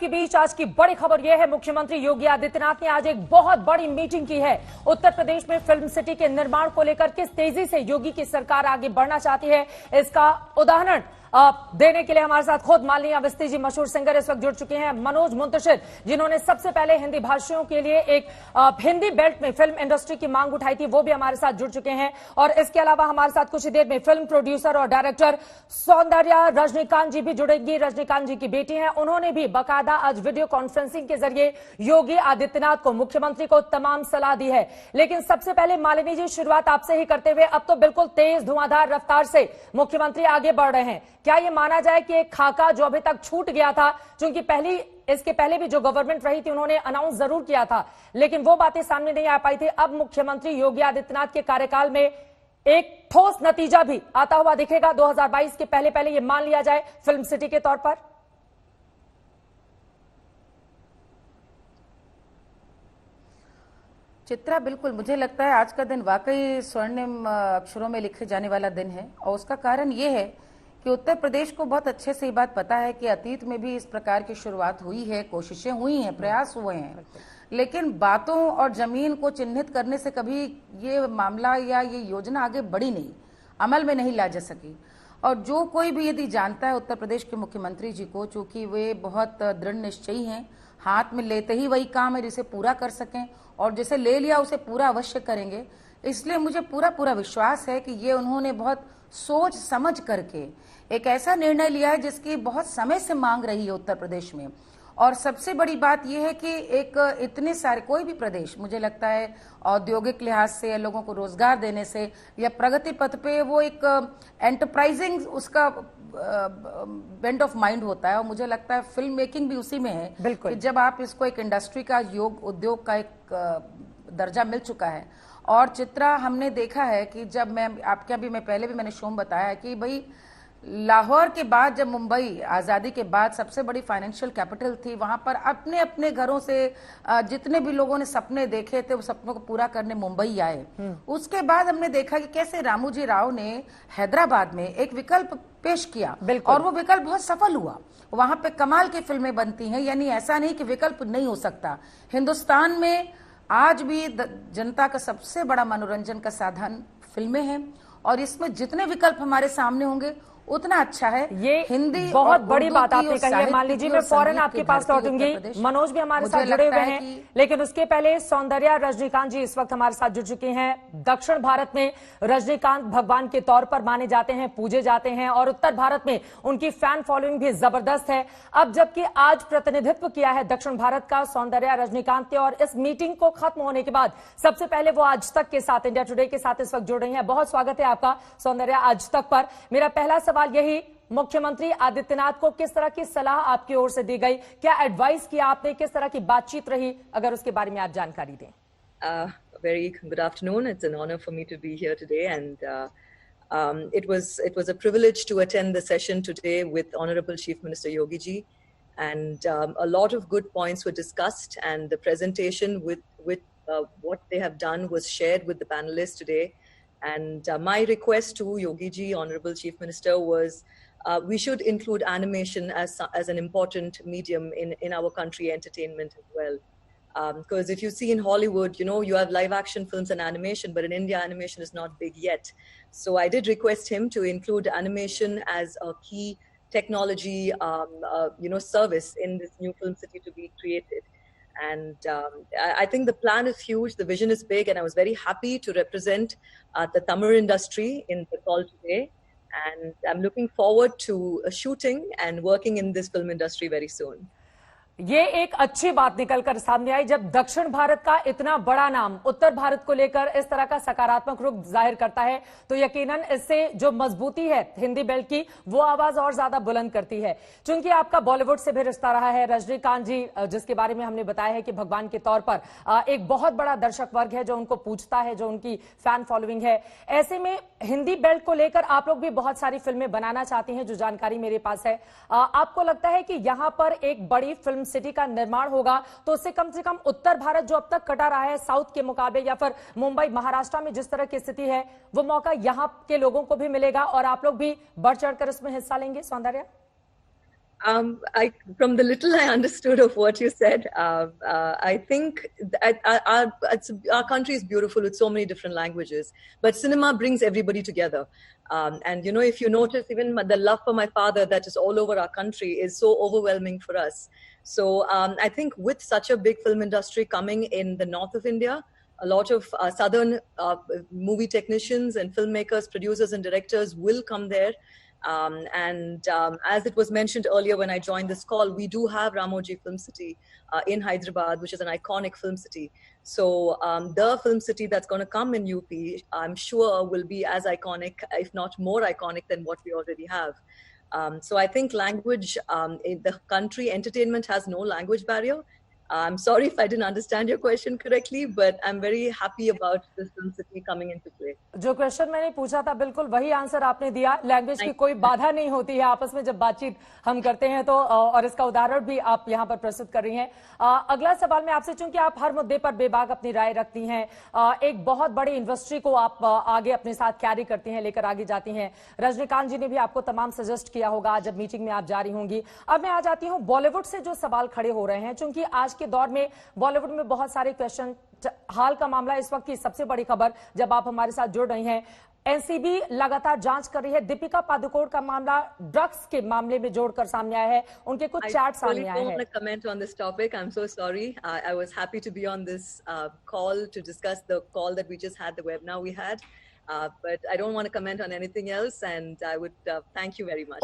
सबके बीच आज की बड़ी खबर यह है, मुख्यमंत्री योगी आदित्यनाथ ने आज एक बहुत बड़ी मीटिंग की है। उत्तर प्रदेश में फिल्म सिटी के निर्माण को लेकर किस तेजी से योगी की सरकार आगे बढ़ना चाहती है, इसका उदाहरण देने के लिए हमारे साथ खुद माननीय अवस्थी जी, मशहूर सिंगर, इस वक्त जुड़ चुके हैं। मनोज मुंतशिर, जिन्होंने सबसे पहले हिंदी भाषियों के लिए एक हिंदी बेल्ट में फिल्म इंडस्ट्री की मांग उठाई थी, वो भी हमारे साथ जुड़ चुके हैं। और इसके अलावा हमारे साथ कुछ ही देर में फिल्म प्रोड्यूसर और डायरेक्टर सौंदर्या रजनीकांत जी भी जुड़ेंगी। रजनीकांत जी की बेटी हैं, उन्होंने भी बाकायदा आज वीडियो कॉन्फ्रेंसिंग के जरिए योगी आदित्यनाथ को, मुख्यमंत्री को तमाम सलाह दी है। लेकिन सबसे पहले मालिनी जी, शुरुआत आपसे ही करते हुए, अब तो बिल्कुल तेज धुआंधार रफ्तार से मुख्यमंत्री आगे बढ़ रहे हैं। क्या ये माना जाए कि एक खाका जो अभी तक छूट गया था, क्योंकि इसके पहले भी जो गवर्नमेंट रही थी उन्होंने अनाउंस जरूर किया था, लेकिन वो बातें सामने नहीं आ पाई थी, अब मुख्यमंत्री योगी आदित्यनाथ के कार्यकाल में एक ठोस नतीजा भी आता हुआ दिखेगा 2022 के पहले पहले, ये मान लिया जाए फिल्म सिटी के तौर पर? चित्रा, बिल्कुल मुझे लगता है आज का दिन वाकई स्वर्णिम अक्षरों में लिखे जाने वाला दिन है। और उसका कारण ये है कि उत्तर प्रदेश को बहुत अच्छे से ये बात पता है कि अतीत में भी इस प्रकार की शुरुआत हुई है, कोशिशें हुई हैं, प्रयास हुए हैं, लेकिन बातों और जमीन को चिन्हित करने से कभी ये मामला या ये योजना आगे बढ़ी नहीं, अमल में नहीं ला जा सकी। और जो कोई भी यदि जानता है उत्तर प्रदेश के मुख्यमंत्री जी को, चूंकि वे बहुत दृढ़ निश्चयी हैं, हाथ में लेते ही वही काम है जिसे पूरा कर सकें, और जिसे ले लिया उसे पूरा अवश्य करेंगे। इसलिए मुझे पूरा विश्वास है कि ये उन्होंने बहुत सोच समझ करके एक ऐसा निर्णय लिया है जिसकी बहुत समय से मांग रही है उत्तर प्रदेश में। और सबसे बड़ी बात यह है कि एक इतने सारे, कोई भी प्रदेश मुझे लगता है औद्योगिक लिहाज से, लोगों को रोजगार देने से या प्रगति पथ पे, वो एक एंटरप्राइजिंग उसका बेंड ऑफ माइंड होता है। और मुझे लगता है फिल्म मेकिंग भी उसी में है कि जब आप इसको एक इंडस्ट्री का, उद्योग का एक दर्जा मिल चुका है। और चित्रा, हमने देखा है कि जब मैं आपके अभी मैं पहले भी मैंने शो में बताया है कि भाई लाहौर के बाद जब मुंबई आजादी के बाद सबसे बड़ी फाइनेंशियल कैपिटल थी, वहां पर अपने अपने घरों से जितने भी लोगों ने सपने देखे थे वो सपनों को पूरा करने मुंबई आए। उसके बाद हमने देखा कि कैसे रामोजी राव ने हैदराबाद में एक विकल्प पेश किया और वो विकल्प बहुत सफल हुआ। वहां पे कमाल की फिल्में बनती हैं, यानी ऐसा नहीं कि विकल्प नहीं हो सकता। हिंदुस्तान में आज भी जनता का सबसे बड़ा मनोरंजन का साधन फिल्में हैं, और इसमें जितने विकल्प हमारे सामने होंगे उतना अच्छा है। ये हिंदी बहुत बड़ी बात आपने कही है। मान लीजिए, मैं फौरन आपके पास लौटूंगी, मनोज भी हमारे साथ जुड़े हुए हैं, लेकिन उसके पहले सौंदर्या रजनीकांत जी इस वक्त हमारे साथ जुड़ चुकी हैं। दक्षिण भारत में रजनीकांत भगवान के तौर पर माने जाते हैं, पूजे जाते हैं, और उत्तर भारत में उनकी फैन फॉलोइंग भी जबरदस्त है। अब जबकि आज प्रतिनिधित्व किया है दक्षिण भारत का सौंदर्या रजनीकांत ने, और इस मीटिंग को खत्म होने के बाद सबसे पहले वो आज तक के साथ, इंडिया टुडे के साथ इस वक्त जुड़ रही है। बहुत स्वागत है आपका सौंदर्या आज तक पर। मेरा पहला सवाल यही, मुख्यमंत्री आदित्यनाथ को किस तरह की सलाह आपकी ओर से दी गई, क्या एडवाइस किया आपने, किस तरह की बातचीत रही, अगर उसके बारे में आप जानकारी दें। Very good afternoon. It's an honor for me to be here today, and it was a privilege to attend the session today with Honorable Chief Minister Yogi Ji, and a lot of good points were discussed, and the presentation with what they have done was shared with the panelists today. And my request to Yogi Ji, Honorable Chief Minister, was we should include animation as an important medium in our country entertainment as well. Because if you see in Hollywood, you have live action films and animation, but in India, animation is not big yet. So I did request him to include animation as a key technology, service in this new film city to be created. And I think the plan is huge, the vision is big, and I was very happy to represent the Tamil industry in Bengal today. And I'm looking forward to shooting and working in this film industry very soon. ये एक अच्छी बात निकलकर सामने आई जब दक्षिण भारत का इतना बड़ा नाम उत्तर भारत को लेकर इस तरह का सकारात्मक रुख जाहिर करता है, तो यकीनन इससे जो मजबूती है हिंदी बेल्ट की, वो आवाज और ज्यादा बुलंद करती है। चूंकि आपका बॉलीवुड से भी रिश्ता रहा है, रजनीकांत जी जिसके बारे में हमने बताया है कि भगवान के तौर पर एक बहुत बड़ा दर्शक वर्ग है जो उनको पूजता है, जो उनकी फैन फॉलोइंग है, ऐसे में हिंदी बेल्ट को लेकर आप लोग भी बहुत सारी फिल्में बनाना चाहती हैं, जो जानकारी मेरे पास है। आपको लगता है कि यहां पर एक बड़ी फिल्म सिटी का निर्माण होगा तो उससे कम उत्तर भारत जो अब तक कटा रहा है साउथ के मुकाबले, या फिर मुंबई महाराष्ट्र में जिस तरह की स्थिति है, वो मौका यहां के लोगों को भी मिलेगा और आप लोग भी बढ़ चढ़कर इसमें हिस्सा लेंगे? Soundarya, From the little I understood of what you said, I think our country is beautiful with so many different languages, but cinema brings everybody together. And you know, if you notice, even the love for my father that is all over our country is so overwhelming for us. So I think with such a big film industry coming in the north of India, a lot of southern movie technicians and filmmakers, producers, and directors will come there. As it was mentioned earlier when I joined this call, we do have Ramoji Film City in Hyderabad, which is an iconic film city. So the film city that's going to come in UP, I'm sure will be as iconic, if not more iconic than what we already have. So I think language in the country, entertainment has no language barrier. I'm sorry if I didn't understand your question correctly, but I'm very happy about this film city coming into play. जो question मैंने पूछा था बिल्कुल वही answer आपने दिया। Language की कोई बाधा नहीं होती है आपस में जब बातचीत हम करते हैं तो, और इसका उदाहरण भी आप यहां पर प्रस्तुत कर रही हैं। अगला सवाल मैं आपसे, चूंकि आप हर मुद्दे पर बेबाक अपनी राय रखती हैं, एक बहुत बड़ी इंडस्ट्री को आप आगे अपने साथ कैरी करती हैं, लेकर आगे जाती हैं। रजनीकांत जी ने भी आपको तमाम सजेस्ट किया होगा जब मीटिंग में आप जा रही होंगी। अब मैं आ जाती हूं बॉलीवुड से जो सवाल खड़े हो रहे हैं, चूंकि आज के दौर में बॉलीवुड में बहुत सारे क्वेश्चन, हाल का मामला इस वक्त की सबसे बड़ी खबर जब आप हमारे साथ जुड़ रही हैं, एनसीबी लगातार जांच कर रही है। दीपिका पादुकोण का मामला ड्रग्स के मामले में जोड़कर सामने आया है, उनके कुछ चैट सामने आए हैं। I don't want to comment on this topic. I'm so sorry. I was happy to be on this call to discuss the call that we just had, the webinar we had. But I don't want to comment on anything else, and I would thank you very much.